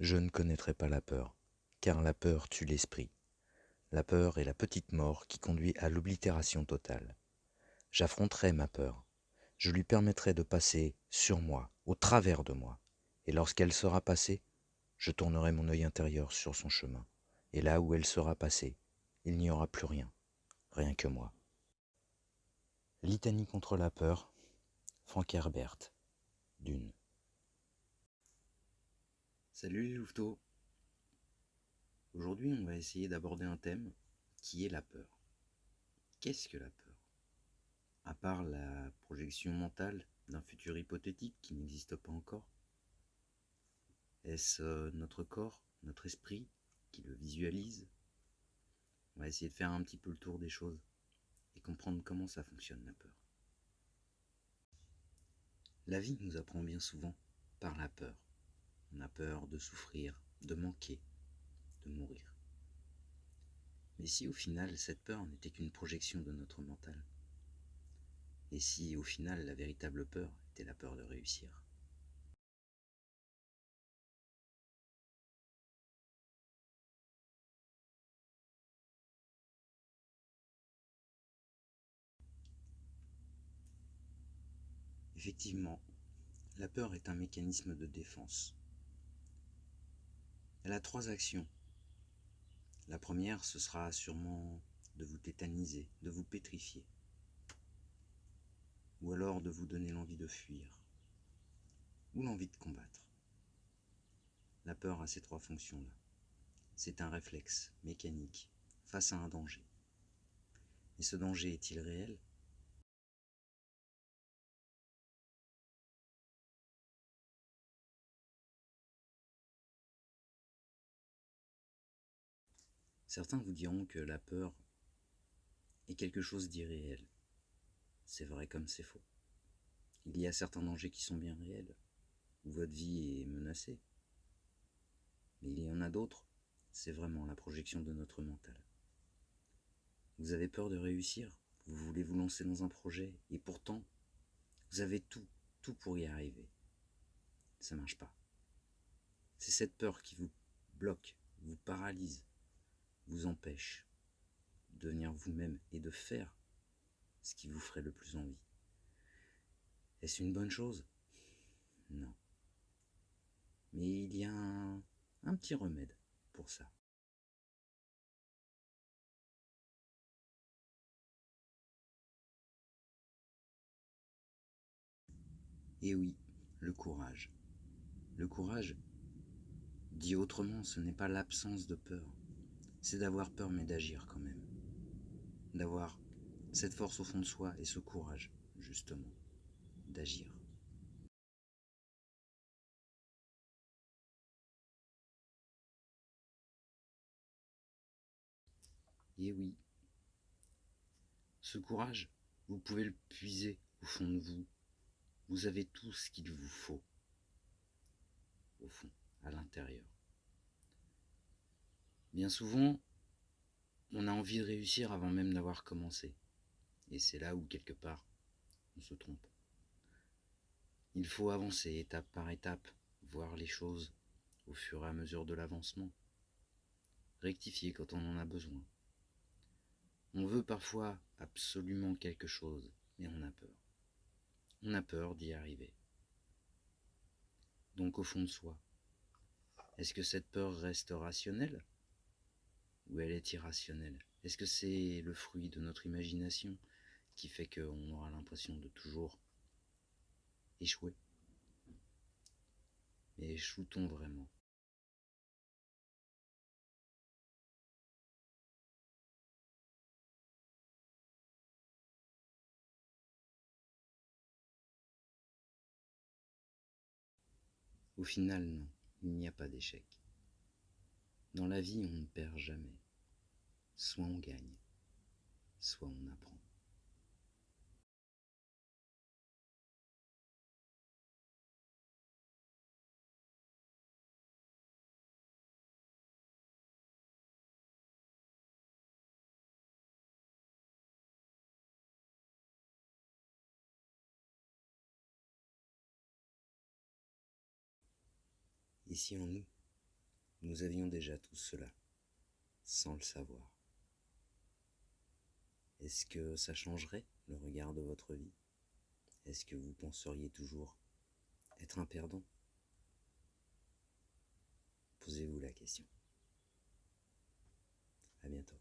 Je ne connaîtrai pas la peur, car la peur tue l'esprit. La peur est la petite mort qui conduit à l'oblitération totale. J'affronterai ma peur. Je lui permettrai de passer sur moi, au travers de moi. Et lorsqu'elle sera passée, je tournerai mon œil intérieur sur son chemin. Et là où elle sera passée, il n'y aura plus rien, rien que moi. Litanie contre la peur, Frank Herbert, Dune. Salut les louveteaux. Aujourd'hui, on va essayer d'aborder un thème qui est la peur. Qu'est-ce que la peur? À part la projection mentale d'un futur hypothétique qui n'existe pas encore, est-ce notre corps, notre esprit qui le visualise? On va essayer de faire un petit peu le tour des choses et comprendre comment ça fonctionne la peur. La vie nous apprend bien souvent par la peur. On a peur de souffrir, de manquer, de mourir. Mais si au final cette peur n'était qu'une projection de notre mental? Et si au final la véritable peur était la peur de réussir? Effectivement, la peur est un mécanisme de défense. Elle a trois actions. La première, ce sera sûrement de vous tétaniser, de vous pétrifier, ou alors de vous donner l'envie de fuir, ou l'envie de combattre. La peur a ces trois fonctions-là. C'est un réflexe mécanique face à un danger. Mais ce danger est-il réel? Certains vous diront que la peur est quelque chose d'irréel. C'est vrai comme c'est faux. Il y a certains dangers qui sont bien réels, où votre vie est menacée. Mais il y en a d'autres, c'est vraiment la projection de notre mental. Vous avez peur de réussir, vous voulez vous lancer dans un projet, et pourtant, vous avez tout pour y arriver. Ça marche pas. C'est cette peur qui vous bloque, vous paralyse, vous empêche de devenir vous-même et de faire ce qui vous ferait le plus envie. Est-ce une bonne chose? Non. Mais il y a un petit remède pour ça. Et oui, le courage. Le courage, dit autrement, ce n'est pas l'absence de peur, c'est d'avoir peur mais d'agir quand même. D'avoir cette force au fond de soi et ce courage, justement, d'agir. Et oui, ce courage, vous pouvez le puiser au fond de vous. Vous avez tout ce qu'il vous faut, au fond, à l'intérieur. Bien souvent, on a envie de réussir avant même d'avoir commencé. Et c'est là où, quelque part, on se trompe. Il faut avancer étape par étape, voir les choses au fur et à mesure de l'avancement. Rectifier quand on en a besoin. On veut parfois absolument quelque chose, mais on a peur. On a peur d'y arriver. Donc au fond de soi, est-ce que cette peur reste rationnelle ou elle est irrationnelle? Est-ce que c'est le fruit de notre imagination qui fait qu'on aura l'impression de toujours échouer? Mais échoue-t-on vraiment? Au final, non, il n'y a pas d'échec. Dans la vie, on ne perd jamais. Soit on gagne, soit on apprend. Et si en nous, Nous avions déjà tous cela, sans le savoir. Est-ce que ça changerait le regard de votre vie? Est-ce que vous penseriez toujours être un perdant? Posez-vous la question. À bientôt.